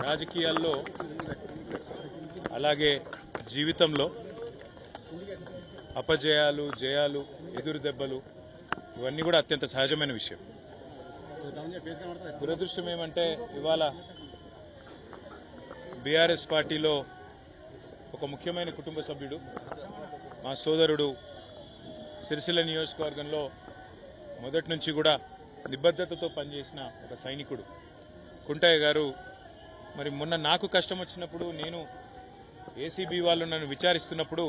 రాజకీయాల్లో అలాగే జీవితంలో అపజయాలు జయాలు ఎదురు దెబ్బలు ఇవన్నీ కూడా అత్యంత సహజమైన విషయం. దురదృష్టం ఏమంటే ఇవాళ బీఆర్ఎస్ పార్టీలో ఒక ముఖ్యమైన కుటుంబ సభ్యుడు, మా సోదరుడు, సిరిసిల్ల నియోజకవర్గంలో మొదటి నుంచి కూడా నిబద్ధతతో పనిచేసిన ఒక సైనికుడు కుంటయ్య గారు మరి మొన్న నాకు కష్టం వచ్చినప్పుడు, నేను ఏసీబీ వాళ్ళు నన్ను విచారిస్తున్నప్పుడు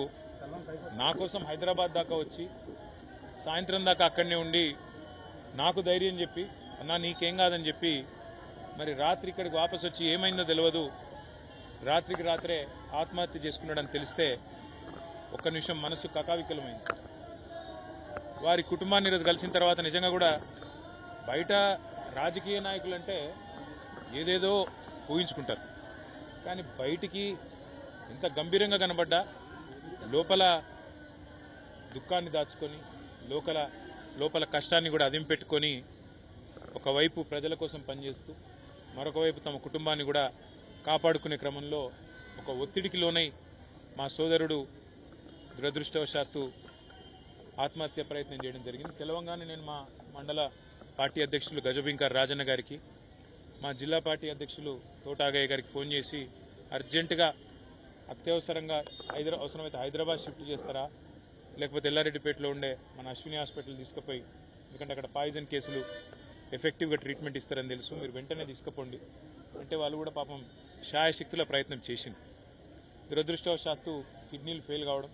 నా కోసం హైదరాబాద్ దాకా వచ్చి సాయంత్రం దాకా అక్కడనే ఉండి నాకు ధైర్యం చెప్పి, అన్నా నీకేం కాదని చెప్పి మరి రాత్రి ఇక్కడికి వాపసు వచ్చి ఏమైందో తెలియదు, రాత్రికి రాత్రే ఆత్మహత్య చేసుకున్నాడని తెలిస్తే ఒక్క నిమిషం మనసు కకావికలమైంది. వారి కుటుంబాన్ని ఈరోజు కలిసిన తర్వాత నిజంగా కూడా బయట రాజకీయ నాయకులంటే ఏదేదో ఊహించుకుంటారు, కానీ బయటికి ఎంత గంభీరంగా కనబడ్డా లోపల దుఃఖాన్ని దాచుకొని లోపల కష్టాన్ని కూడా అదిం పెట్టుకొని ఒకవైపు ప్రజల కోసం పనిచేస్తూ మరొక వైపు తమ కుటుంబాన్ని కూడా కాపాడుకునే క్రమంలో ఒక ఒత్తిడికి లోనై మా సోదరుడు దురదృష్టవశాత్తు ఆత్మహత్య ప్రయత్నం చేయడం జరిగింది. తెలవంగానే నేను మా మండల పార్టీ అధ్యక్షులు గజబింకర్ రాజన్న గారికి, మా జిల్లా పార్టీ అధ్యక్షులు తోటాగయ్య గారికి ఫోన్ చేసి అర్జెంటుగా అత్యవసరంగా అవసరమైతే హైదరాబాద్ షిఫ్ట్ చేస్తారా, లేకపోతే ఎల్లారెడ్డిపేటలో ఉండే మన అశ్విని హాస్పిటల్ తీసుకుపోయి, ఎందుకంటే అక్కడ పాయిజన్ కేసులు ఎఫెక్టివ్గా ట్రీట్మెంట్ ఇస్తారని తెలుసు, మీరు వెంటనే తీసుకుపోండి అంటే వాళ్ళు కూడా పాపం శాయశక్తుల ప్రయత్నం చేసింది. దురదృష్టవశాత్తు కిడ్నీలు ఫెయిల్ కావడం,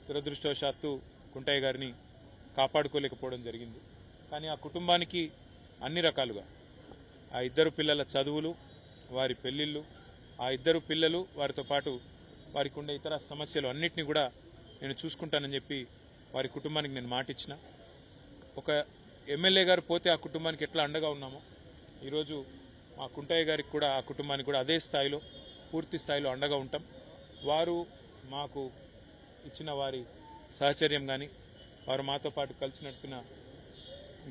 దురదృష్టవశాత్తు కుంటయ్య గారిని కాపాడుకోలేకపోవడం జరిగింది. కానీ ఆ కుటుంబానికి అన్ని రకాలుగా ఆ ఇద్దరు పిల్లల చదువులు, వారి పెళ్లిళ్ళు, ఆ ఇద్దరు పిల్లలు, వారితో పాటు వారికి ఉండే ఇతర సమస్యలు అన్నింటినీ కూడా నేను చూసుకుంటానని చెప్పి వారి కుటుంబానికి నేను మాటిచ్చిన. ఒక ఎమ్మెల్యే గారు పోతే ఆ కుటుంబానికి ఎట్లా అండగా ఉన్నామో ఈరోజు మా కుంటయ్య గారికి కూడా ఆ కుటుంబానికి కూడా అదే స్థాయిలో పూర్తి స్థాయిలో అండగా ఉంటాం. వారు మాకు ఇచ్చిన వారి సహచర్యం కానీ, వారు మాతో పాటు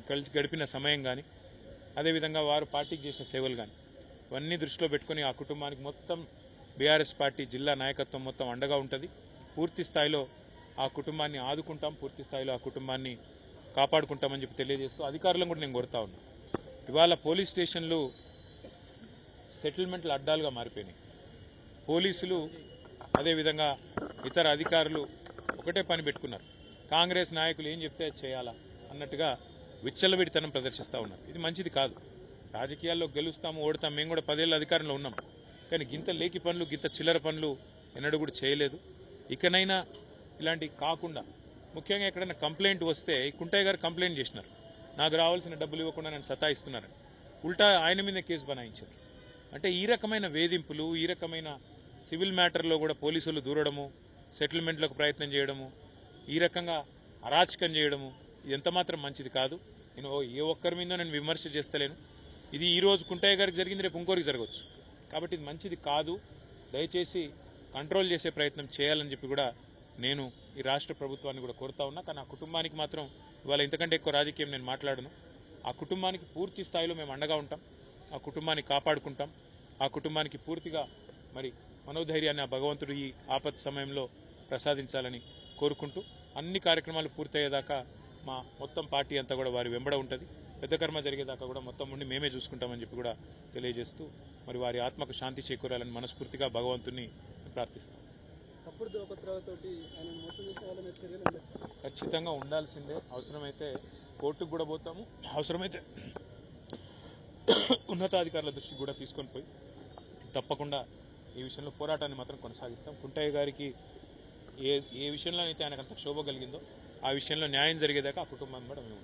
కలిసి గడిపిన సమయం కానీ, అదేవిధంగా వారు పార్టీకి చేసిన సేవలు కానీ ఇవన్నీ దృష్టిలో పెట్టుకుని ఆ కుటుంబానికి మొత్తం బీఆర్ఎస్ పార్టీ జిల్లా నాయకత్వం మొత్తం అండగా ఉంటుంది. పూర్తి స్థాయిలో ఆ కుటుంబాన్ని ఆదుకుంటాం, పూర్తి స్థాయిలో ఆ కుటుంబాన్ని కాపాడుకుంటామని చెప్పి తెలియజేస్తూ అధికారులను కూడా నేను కోరుతా ఉన్నా. ఇవాళ పోలీస్ స్టేషన్లు సెటిల్మెంట్ల అడ్డాలుగా మారిపోయినాయి. పోలీసులు అదేవిధంగా ఇతర అధికారులు ఒకటే పని పెట్టుకున్నారు, కాంగ్రెస్ నాయకులు ఏం చెప్తే చేయాలా అన్నట్టుగా విచ్చలవిడితనం ప్రదర్శిస్తూ ఉన్నారు. ఇది మంచిది కాదు. రాజకీయాల్లో గెలుస్తాము ఓడతాం, మేము కూడా 10 ఏళ్ల అధికారంలో ఉన్నాం, కానీ గింత లేకి పనులు గింత చిల్లర పనులు ఎన్నడూ కూడా చేయలేదు. ఇకనైనా ఇలాంటివి కాకుండా, ముఖ్యంగా ఎక్కడైనా కంప్లైంట్ వస్తే కుంటయ్య గారు కంప్లైంట్ చేసినారు, నాకు రావాల్సిన డబ్బులు ఇవ్వకుండా నేను సతాయిస్తున్నారని, ఉల్టా ఆయన మీద కేసు బనాయించారు. అంటే ఈ రకమైన వేధింపులు, ఈ రకమైన సివిల్ మ్యాటర్లో కూడా పోలీసులు దూరడము, సెటిల్మెంట్లకు ప్రయత్నం చేయడము, ఈ రకంగా అరాచకం చేయడము ఇది ఎంతమాత్రం మంచిది కాదు. నేను ఏ ఒక్కరి మీద నేను విమర్శ చేస్తలేను. ఇది ఈ రోజు కుంటయ్య గారికి జరిగింది, రేపు ఇంకోరికి జరగవచ్చు. కాబట్టి ఇది మంచిది కాదు. దయచేసి కంట్రోల్ చేసే ప్రయత్నం చేయాలని చెప్పి కూడా నేను ఈ రాష్ట్ర ప్రభుత్వాన్ని కూడా కోరుతా ఉన్నా. కానీ ఆ కుటుంబానికి మాత్రం ఇవాళ ఇంతకంటే ఎక్కువ రాజకీయం నేను మాట్లాడను. ఆ కుటుంబానికి పూర్తి స్థాయిలో మేము అండగా ఉంటాం, ఆ కుటుంబాన్ని కాపాడుకుంటాం, ఆ కుటుంబానికి పూర్తిగా మరి మనోధైర్యాన్ని ఆ భగవంతుడు ఈ ఆపత్ సమయంలో ప్రసాదించాలని కోరుకుంటూ అన్ని కార్యక్రమాలు పూర్తయ్యేదాకా మా మొత్తం పార్టీ అంతా కూడా వారి వెంబడ ఉంటుంది. పెద్ద కర్మ జరిగేదాకా కూడా మొత్తం ఉండి మేమే చూసుకుంటామని చెప్పి కూడా తెలియజేస్తూ మరి వారి ఆత్మకు శాంతి చేకూరాలని మనస్ఫూర్తిగా భగవంతుని ప్రార్థిస్తాం. ఖచ్చితంగా ఉండాల్సిందే. అవసరమైతే కోర్టుకు కూడా పోతాము, అవసరమైతే ఉన్నతాధికారుల దృష్టికి కూడా తీసుకొని పోయి తప్పకుండా ఈ విషయంలో పోరాటాన్ని మాత్రం కొనసాగిస్తాం. కుంటయ్య గారికి ఏ విషయంలో అయితే ఆయనకు అంత క్షోభ కలిగిందో ఆ విషయంలో న్యాయం జరిగేదాకా ఆ కుటుంబం కూడా మేము